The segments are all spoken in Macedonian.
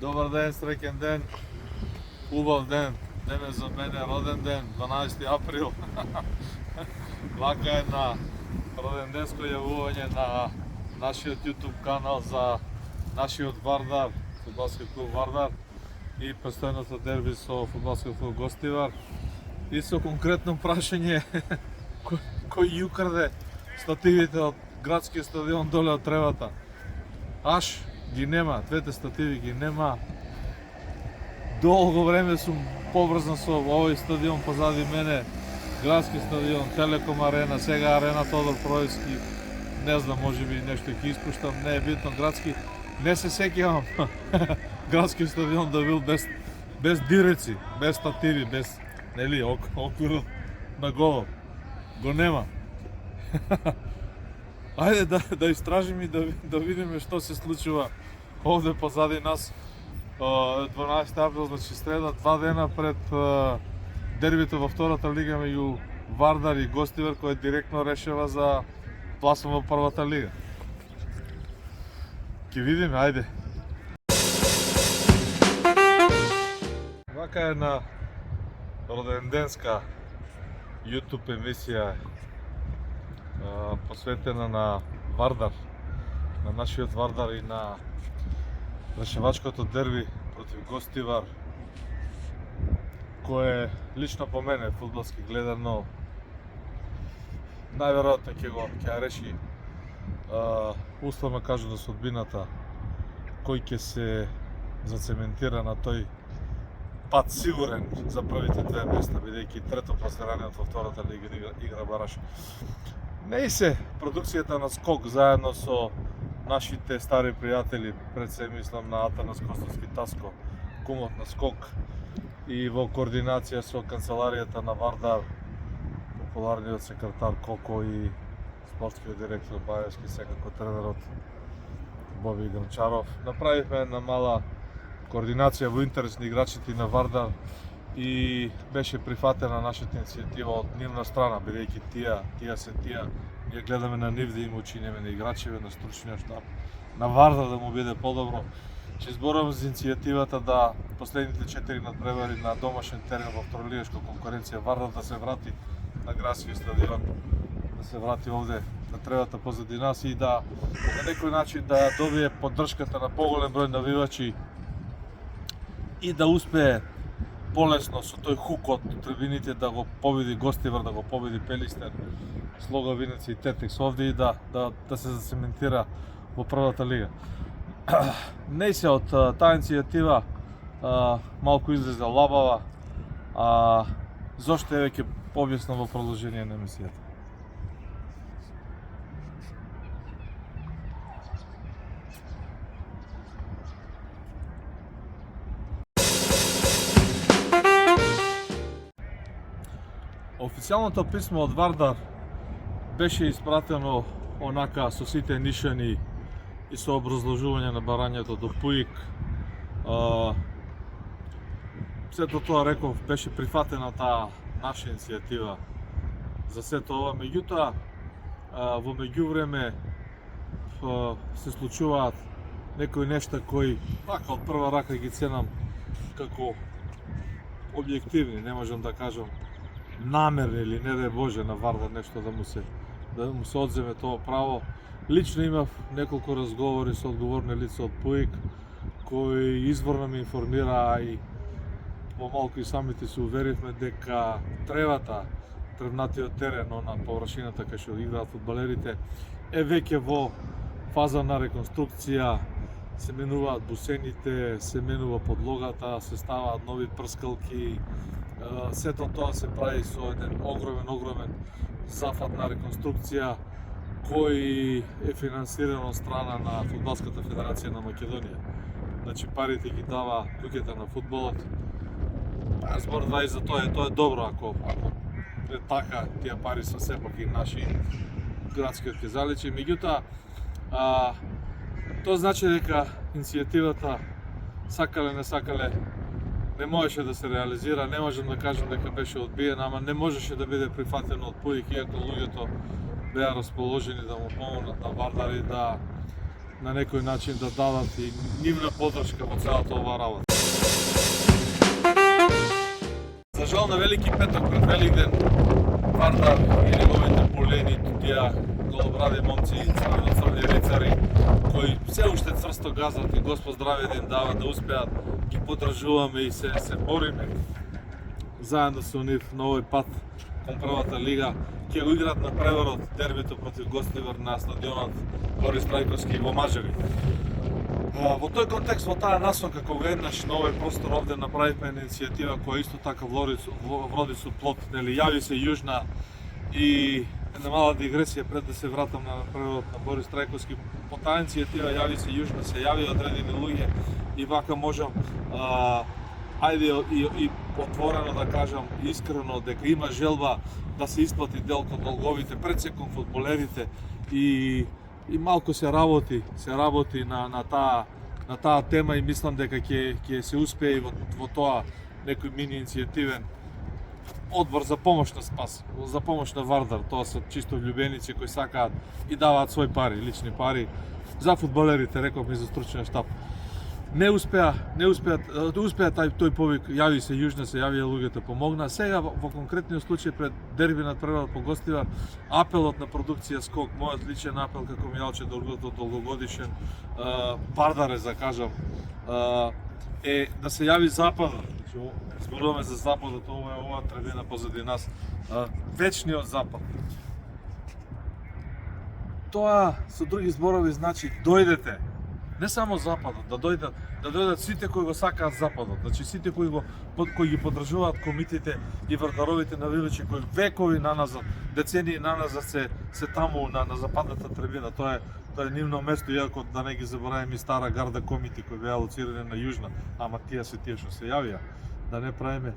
Добар ден, среќен ден, убав ден. Денес за мене роден ден, 12 април. Вака е на роденденско јавување на нашиот YouTube канал за нашиот Вардар, фудбалски клуб Вардар и престојното дерби со фудбалскиот клуб Гостивар. И со конкретно прашање кој ја украде стативите од градскиот стадион доле од тревата. Аш ги нема, двете стативи ги нема. Долго време сум поврзан со овој стадион позади мене, градски стадион, Телеком арена, сега арена Тодор Проевски. Не знам, може би нешто ќе испуштам, не е битно, градски. Не се сеќавам градски стадион да бил без диреци, без стативи, без нели оквир на голо. Го нема. Ајде да истражиме и да видиме што се случува овде позади нас. 12 април, значи среда, 2 дена пред дербито во втората лига меѓу Вардар и Гостивар, кој директно решава за пласом во првата лига. Ќе видиме, ајде. Вака е на роденденска YouTube емисија посветена на Вардар, на нашиот Вардар и на решавачкото дерби против Гостивар, кое лично по мене, фудбалски гледано, најверојатно ќе ја реши условно кажано судбината, кој ќе се зацементира на тој пат сигурен за првите две места, бидејќи трето пласираниот во втората лига игра бараш. Не и се продукцијата на Скок заедно со нашите стари пријатели, пред се мислам на Атанас Костовски Таско, кумот на Скок, и во координација со канцеларијата на Вардар, популарниот секретар Коко и спортскиот директор Баевски, секако тренерот Боби Гранчаров. Направивме една мала координација во интерес на играчите на Вардар и беше прифатена нашата иницијатива од нивна страна, бидејќи тие ние гледаме на нив да им учинеме на играчеве, на стручниот штаб, на Вардар да му биде подобро. Ќе зборувам за иницијативата да последните 4 надпревари на домашен терен во второлигашка конкуренција Вардар да се врати на градскиот стадион, да се врати овде на тревата позади нас и да на некој начин да добие поддршката на поголем број навивачи и да успее полесно со тој хук од трибините да го победи Гостивар, да го победи Пелистер, Слога Винеца и Тетекс овде и да се зацементира во првата лига. Не се од таа иницијатива малку излезе лабава, зошто е веќе објаснам во продолжение на емисијата. Официјалното писмо од Вардар беше испратено онака со сите нишани и со образложување на барањето до Пуик. Сето тоа, реков, беше прифатена таа наша иницијатива за сето ова. Меѓутоа, во меѓувреме се случуваат некои нешта кои така од прва рака ги ценам како објективни, не можам да кажам намерни или не дај Боже на Вардар нешто да му се одземе тоа право. Лично имав неколку разговори со одговорни лица од Пуик, кои изворно ме информира и помалку и самите се уверивме дека тревата, тревнатиот терен на површината кај што играат фудбалерите е веќе во фаза на реконструкција, се менуваат бусените, се менува подлогата, се ставаат нови прскалки. Сето тоа се прави со еден огромен зафат на реконструкција кој е финансиран од страна на Фудбалската федерација на Македонија. Значи парите ги дава куќата на фудбалот. Збор два и за тоа е добро ако е така, тие пари се сепак и наши градскиот ќе заличи. Меѓутоа, тоа значи дека иницијативата сакале не сакале не можеше да се реализира. Не можам да кажам дека беше одбиена, ама не можеше да биде прифатено од Пуик, иако луѓето беа расположени да му помогнат на Вардар и да на некој начин да дадат и нивна поддршка во целата оваа работа. За жал на Велики петок пред Великден, Вардар и неговите полени, тие голобради момци, црвено-црвни рицари, кои се уште цврсто газат и Господ здраве да им дава да успеат, ги поддржуваме и се бориме заедно со нив на овој пат кон првата лига. Ќе го играат на преворот дербито против Гостивар на стадионот Борис Трајковски во Мажари. Во тој контекст, во таа насока, кога еднаш на овој простор овде направивме иницијатива која исто така вроди со плод, нели, јави се Јужна, и една мала дигресија пред да се вратам на преворот на Борис Трајковски. По таа иницијатива јави се Јужна, се јави одредени луѓе и вака можам ајде и отворено да кажам, искрено, дека има желба да се исплати дел од долговите пред се кон фудбалерите и малку се работи на таа тема и мислам дека ќе се успее и во тоа некој мини иницијативен одбор за помош на спас, за помош на Вардар. Тоа се чисто влюбеници кои сакаат и даваат своји пари, лични пари за фудбалерите, рековме, за стручен штаб. Не успеа тој повик, јави се Јужна, се јавија луѓето, помогна. Сега во конкретниот случај пред дерби на преворот по Гостивар, апелот на продукција Скок, мојот личен апел како Мијалче долгогодишен Вардар, за кажам, е да се јави Западот. Зборуваме за Западот, ова трибина позади нас, вечниот Запад. Тоа со други зборови значи дојдете. Не само Западот, да дојдат сите кои го сакаат Западот, значи сите кои ги поддржуваат комитите и вардаровите навивачи кои векови наназад, децении наназад се таму на западната трибина. Тоа е нивно место, иако да не ги забораваме и стара гарда комити кои беа лоцирани на Јужна, ама тие што се јавија, да не правиме.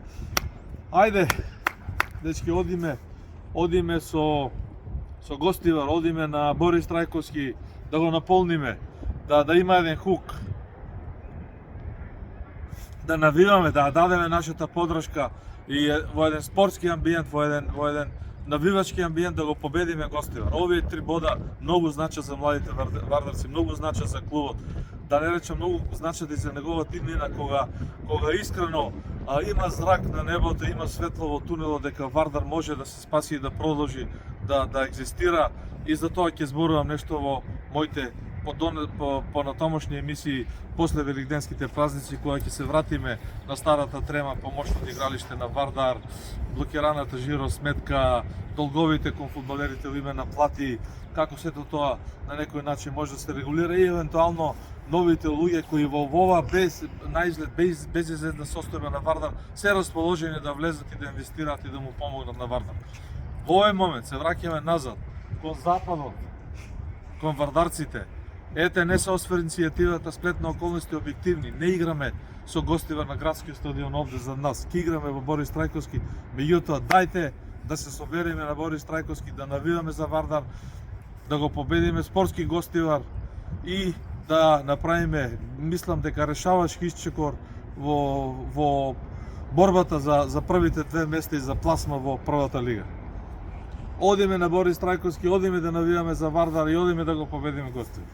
Ајде, дечки, одиме со Гостивар, одиме на Борис Трајковски да го наполниме. Да има еден хук, да навиваме, да дадеме нашата поддршка и во еден спортски амбиент, во еден навивачки амбиент да го победиме Гостивар. Овие 3 бода многу значат за младите вардарци, многу значат за клубот. Да не речем, многу значат и за неговата иднина, кога искрено има зрак на небото, има светло во тунелот, дека Вардар може да се спаси и да продолжи да екзистира, и за тоа ќе зборувам нешто во моите понатомошни емисии после великденските празници, кога ќе се вратиме на старата трема, помошно игралиште на Вардар, блокираната жиро сметка, долговите кон фудбалерите во име на плати, како сето тоа на некој начин може да се регулира и евентуално новите луѓе кои во ова безизгледна состојба на Вардар се расположени да влезат и да инвестираат и да му помогнат на Вардар. Во овој момент се враќаме назад кон Западот, кон вардарците. Ете, не се освер иницијативата сплетна околности објективни. Не играме со Гостивар на градскиот стадион овде за нас. Ке играме во Борис Трајковски. Меѓутоа, дајте да се собереме на Борис Трајковски, да навиваме за Вардар, да го победиме спортски Гостивар и да направиме, мислам дека решавачки исчекор во борбата за првите 2 места и за пласма во првата лига. Одиме на Борис Трајковски, одиме да навиваме за Вардар и одиме да го победиме Гостивар.